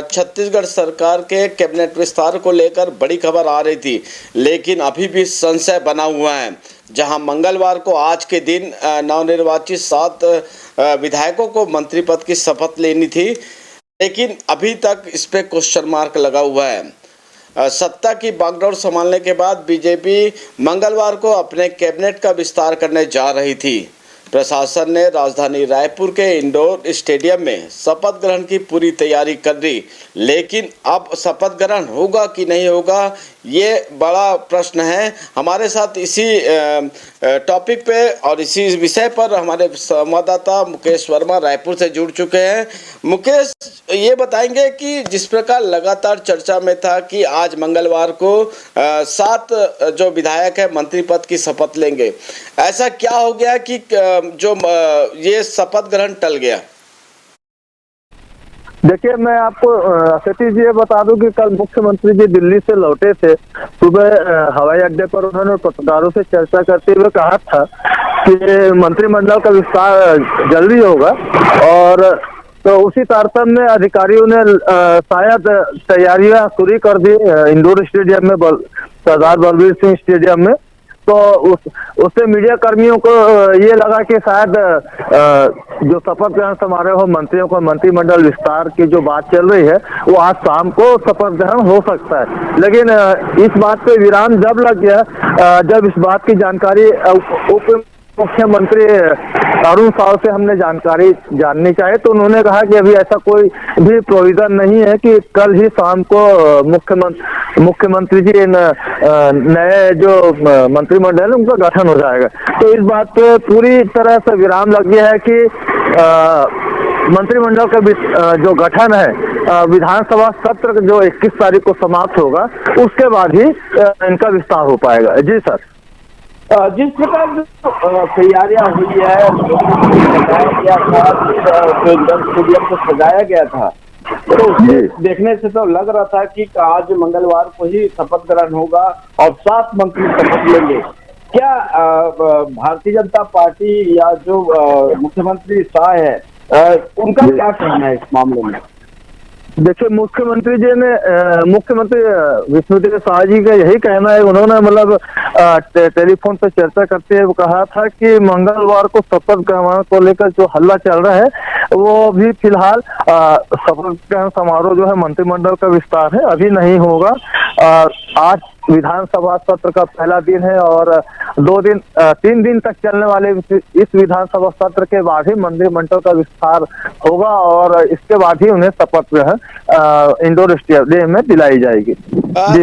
छत्तीसगढ़ सरकार के कैबिनेट विस्तार को लेकर बड़ी खबर आ रही थी, लेकिन अभी भी संशय बना हुआ है। जहां मंगलवार को आज के दिन नवनिर्वाचित 7 विधायकों को मंत्री पद की शपथ लेनी थी, लेकिन अभी तक इस पे क्वेश्चन मार्क लगा हुआ है। सत्ता की बागडोर संभालने के बाद बीजेपी मंगलवार को अपने कैबिनेट का विस्तार करने जा रही थी। प्रशासन ने राजधानी रायपुर के इंडोर स्टेडियम में शपथ ग्रहण की पूरी तैयारी कर दी, लेकिन अब शपथ ग्रहण होगा कि नहीं होगा, ये बड़ा प्रश्न है। हमारे साथ इसी टॉपिक पे और इसी विषय पर हमारे संवाददाता मुकेश वर्मा रायपुर से जुड़ चुके हैं। मुकेश, ये बताएंगे कि जिस प्रकार लगातार चर्चा में था कि आज मंगलवार को 7 जो विधायक है मंत्री पद की शपथ लेंगे, ऐसा क्या हो गया कि जो ये शपथ ग्रहण टल गया? देखिए, मैं आपको सतीश जी ये बता दूं कि कल मुख्यमंत्री जी दिल्ली से लौटे थे। सुबह हवाई अड्डे पर उन्होंने पत्रकारों से चर्चा करते हुए कहा था कि मंत्रिमंडल का विस्तार जल्दी होगा, और तो उसी तारतम्य में अधिकारियों ने शायद तैयारियां शुरू कर दी इंडोर स्टेडियम में, सरदार बलबीर सिंह स्टेडियम में। तो उससे मीडिया कर्मियों को ये लगा कि शायद जो शपथ ग्रहण समारोह मंत्रियों का मंत्रिमंडल विस्तार की जो बात चल रही है वो आज शाम को शपथ ग्रहण हो सकता है। लेकिन इस बात पे विराम जब लग गया जब इस बात की जानकारी उप मुख्यमंत्री अरुण साव से हमने जानकारी जाननी चाहे, तो उन्होंने कहा कि अभी ऐसा कोई भी प्रोविजन नहीं है कि कल ही शाम को मुख्यमंत्री जी नए जो मंत्रिमंडल है उनका गठन हो जाएगा। तो इस बात पे पूरी तरह से विराम लग गया है कि मंत्रिमंडल का जो गठन है विधानसभा सत्र जो 21 तारीख को समाप्त होगा उसके बाद ही इनका विस्तार हो पाएगा। जी सर। जिस प्रकार तैयारियां हुई है, बताया गया था, स्टेडियम को सजाया गया था, तो उसे देखने से तो लग रहा था कि आज मंगलवार को ही शपथ ग्रहण होगा और 7 मंत्री शपथ लेंगे। क्या भारतीय जनता पार्टी या जो मुख्यमंत्री शाह है उनका क्या कहना है इस मामले में? देखिए, मुख्यमंत्री विष्णुदेव साय जी का यही कहना है। उन्होंने मतलब टेलीफोन पर चर्चा करते हुए कहा था कि मंगलवार को शपथ ग्रहण को लेकर जो हल्ला चल रहा है वो भी फिलहाल शपथ ग्रहण समारोह जो है मंत्रिमंडल का विस्तार है अभी नहीं होगा। आज विधानसभा सत्र का पहला दिन है और 3 दिन तक चलने वाले इस विधानसभा सत्र के बाद ही मंत्रिमंडल का विस्तार होगा और इसके बाद ही उन्हें शपथ इंडोर स्टेडियम में दिलाई जाएगी।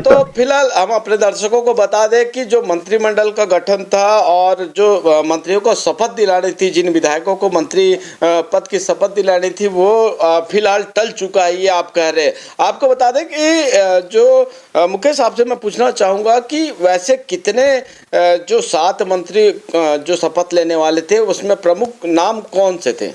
तो फिलहाल हम अपने दर्शकों को बता दें कि जो मंत्रिमंडल का गठन था और जो मंत्रियों को शपथ दिलानी थी, जिन विधायकों को मंत्री पद की शपथ दिलानी थी, वो फिलहाल टल चुका है, ये आप कह रहे हैं। आपको बता दें कि जो मुकेश आपसे मैं पूछना चाहूंगा कि वैसे कितने जो 7 मंत्री जो शपथ लेने वाले थे उसमें प्रमुख नाम कौन से थे?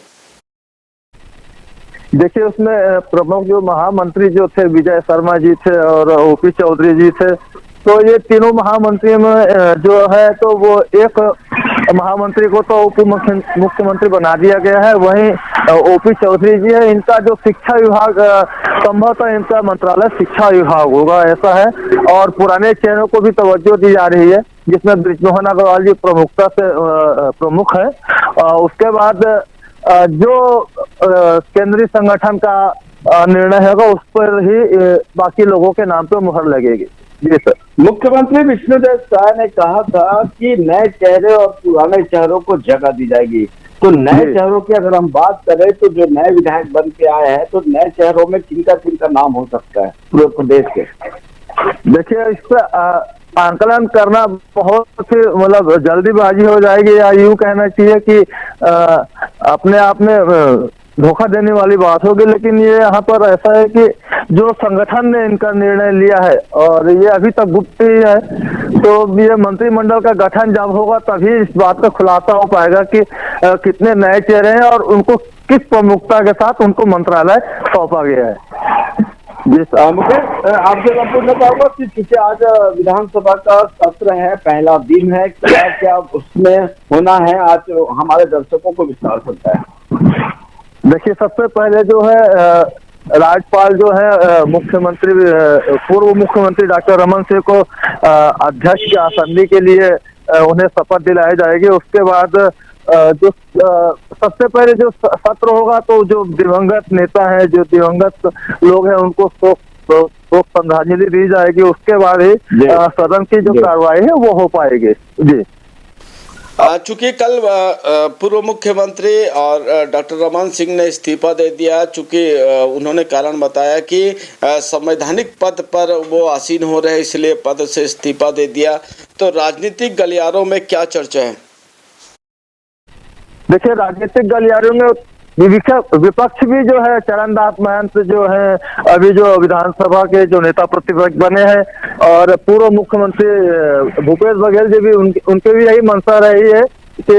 देखिए, उसमें प्रमुख जो महामंत्री जो थे विजय शर्मा जी थे और ओपी चौधरी जी थे। तो ये तीनों महामंत्री में जो है तो वो एक महामंत्री को तो उप मुख्यमंत्री बना दिया गया है। वहीं ओपी चौधरी जी है, इनका जो शिक्षा विभाग संभवतः इनका मंत्रालय शिक्षा विभाग होगा, ऐसा है। और पुराने चेहरों को भी तवज्जो दी जा रही है, जिसमें बृजमोहन अग्रवाल जी प्रमुखता से प्रमुख है। उसके बाद जो केंद्रीय संगठन का निर्णय होगा उस पर ही बाकी लोगों के नाम पे मुहर लगेगी। जी सर। मुख्यमंत्री विष्णुदेव साय ने कहा था कि नए चेहरे और पुराने चेहरों को जगह दी जाएगी। तो नए चेहरों की अगर हम बात करें तो जो नए विधायक बन के आए हैं, तो नए चेहरों में किनका नाम हो सकता है पूरे प्रदेश के? देखिए, इस पर आंकलन करना बहुत मतलब जल्दीबाजी हो जाएगी, या यूं कहना चाहिए कि अपने आप में धोखा देने वाली बात होगी। लेकिन ये यहाँ पर ऐसा है कि जो संगठन ने इनका निर्णय लिया है और ये अभी तक गुप्त ही है, तो ये मंत्रिमंडल का गठन जब होगा तभी इस बात का खुलासा हो पाएगा कि कितने नए चेहरे हैं और उनको किस प्रमुखता के साथ उनको मंत्रालय सौंपा गया है। जी सर। मुकेश, आपसे मैं पूछना चाहूंगा कि चूंकि आज विधानसभा का सत्र है, पहला दिन है, क्या क्या उसमें होना है आज हमारे दर्शकों को विस्तार सकता है? देखिए, सबसे पहले जो है राज्यपाल जो है मुख्यमंत्री पूर्व मुख्यमंत्री डॉक्टर रमन सिंह को अध्यक्ष की आसंदी के लिए उन्हें शपथ दिलाई जाएगी। उसके बाद जो सबसे पहले जो सत्र होगा तो जो दिवंगत नेता है, जो दिवंगत लोग हैं, उनको शोक श्रद्धांजलि दी जाएगी। उसके बाद ही सदन की जो कार्रवाई है वो हो पाएगी। जी, चूंकि कल पूर्व मुख्यमंत्री और डॉक्टर रमन सिंह ने इस्तीफा दे दिया, चूंकि उन्होंने कारण बताया कि संवैधानिक पद पर वो आसीन हो रहे, इसलिए पद से इस्तीफा दे दिया। तो राजनीतिक गलियारों में क्या चर्चा है? देखिए, राजनीतिक गलियारों में विपक्ष भी जो है, चरणदास महंत जो है अभी जो विधानसभा के जो नेता प्रतिपक्ष बने हैं, और पूर्व मुख्यमंत्री भूपेश बघेल जी भी उनके भी यही मंशा रही है कि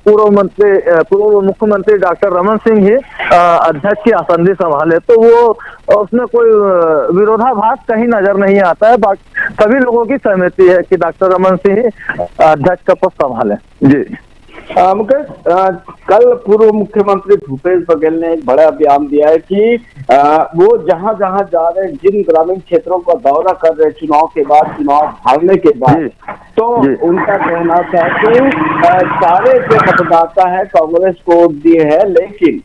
पूर्व मुख्यमंत्री डॉक्टर रमन सिंह ही अध्यक्ष की आसंदी संभाले। तो वो उसमें कोई विरोधाभास कहीं नजर नहीं आता है। बाकी सभी लोगों की सहमति है कि डॉक्टर रमन सिंह ही अध्यक्ष का पद संभाले। जी मुकेश, कल पूर्व मुख्यमंत्री भूपेश बघेल ने एक बड़ा बयान दिया है कि वो जहां जहां जा रहे, जिन ग्रामीण क्षेत्रों का दौरा कर रहे चुनाव के बाद, चुनाव हारने के बाद, तो उनका कहना था कि सारे जो मतदाता है कांग्रेस को वोट दिए हैं, लेकिन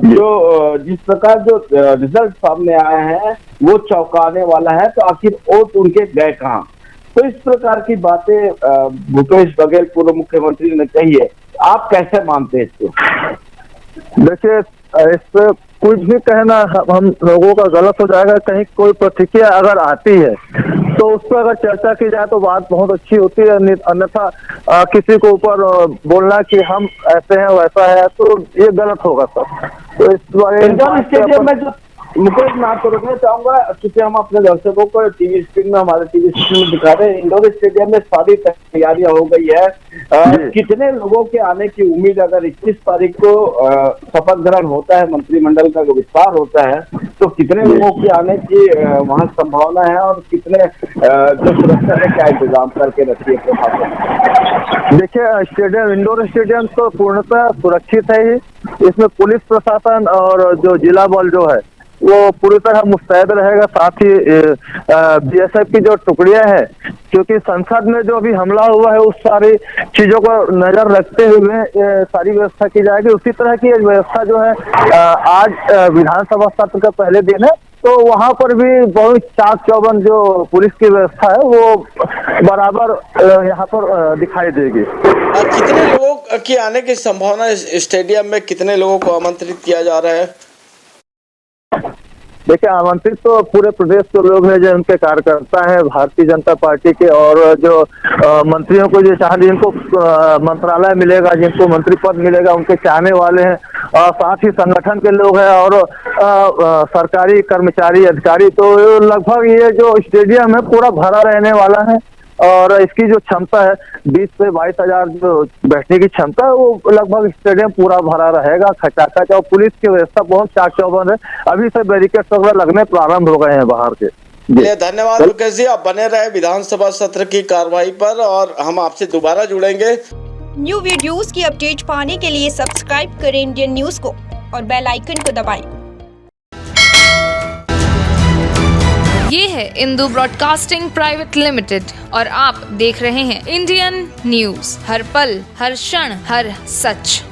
जो जिस प्रकार जो रिजल्ट सामने आए हैं वो चौंकाने वाला है, तो आखिर वोट उनके गए कहाँ? तो इस प्रकार की बातें भूपेश बघेल पूर्व मुख्यमंत्री ने कही है। आप कैसे मानते हैं इसको? देखिए, इस पे कुछ भी कहना हम लोगों का गलत हो जाएगा। कहीं कोई प्रतिक्रिया अगर आती है तो उस पर अगर चर्चा की जाए तो बात बहुत अच्छी होती है, अन्यथा किसी को ऊपर बोलना कि हम ऐसे हैं वैसा है, तो ये गलत होगा सर। तो इस बारे स्टेडियम में जो मुकेश, मैं आपको रोकना चाहूंगा क्योंकि हम अपने दर्शकों को टीवी स्क्रीन में, हमारे टीवी स्क्रीन में दिखा रहे हैं। इंडोर स्टेडियम में सारी तैयारियां हो गई है। कितने लोगों के आने की उम्मीद? अगर 21 तारीख को शपथ ग्रहण होता है, मंत्रिमंडल का विस्तार होता है, तो कितने लोगों की आने की वहां संभावना है, और कितने जो सुरक्षा ने क्या इंतजाम करके रखी है प्रशासन? देखिए, स्टेडियम, इंडोर स्टेडियम तो पूर्णतः सुरक्षित है ही। इसमें पुलिस प्रशासन और जो जिला बल जो है वो पूरी तरह मुस्तैद रहेगा। साथ ही बीएसएफ की जो टुकड़ियां हैं, क्योंकि संसद में जो अभी हमला हुआ है उस सारी चीजों को नजर रखते हुए सारी व्यवस्था की जाएगी। उसी तरह की व्यवस्था जो है आज विधानसभा सत्र का पहले दिन है, तो वहां पर भी बहुत चाक चौबंद जो पुलिस की व्यवस्था है वो बराबर यहाँ पर दिखाई देगी। कितने लोगों की आने की संभावना है? स्टेडियम में कितने लोगों को आमंत्रित किया जा रहा है? देखिए, आमंत्रित तो पूरे प्रदेश के लोग हैं, जो उनके कार्यकर्ता हैं भारतीय जनता पार्टी के, और जो मंत्रियों को जो चाहे, जिनको मंत्रालय मिलेगा, जिनको मंत्री पद मिलेगा, उनके चाहने वाले हैं, और साथ ही संगठन के लोग हैं और सरकारी कर्मचारी, अधिकारी। तो लगभग ये जो स्टेडियम है पूरा भरा रहने वाला है, और इसकी जो क्षमता है 20 से 22 हजार जो बैठने की क्षमता है, वो लगभग स्टेडियम पूरा भरा रहेगा, खचाखच। और पुलिस की व्यवस्था बहुत चाक चौबंद है। अभी से बैरिकेड वगैरह लगने प्रारंभ हो गए हैं बाहर के। धन्यवाद मुकेश जी, आप बने रहे विधानसभा सत्र की कार्रवाई पर, और हम आपसे दोबारा जुड़ेंगे। न्यू वीडियोस की अपडेट पाने के लिए सब्सक्राइब करें इंडियन न्यूज को और बेल आइकन को दबाएं। ये है इंदू ब्रॉडकास्टिंग प्राइवेट लिमिटेड और आप देख रहे हैं इंडियन न्यूज, हर पल, हर क्षण, हर सच।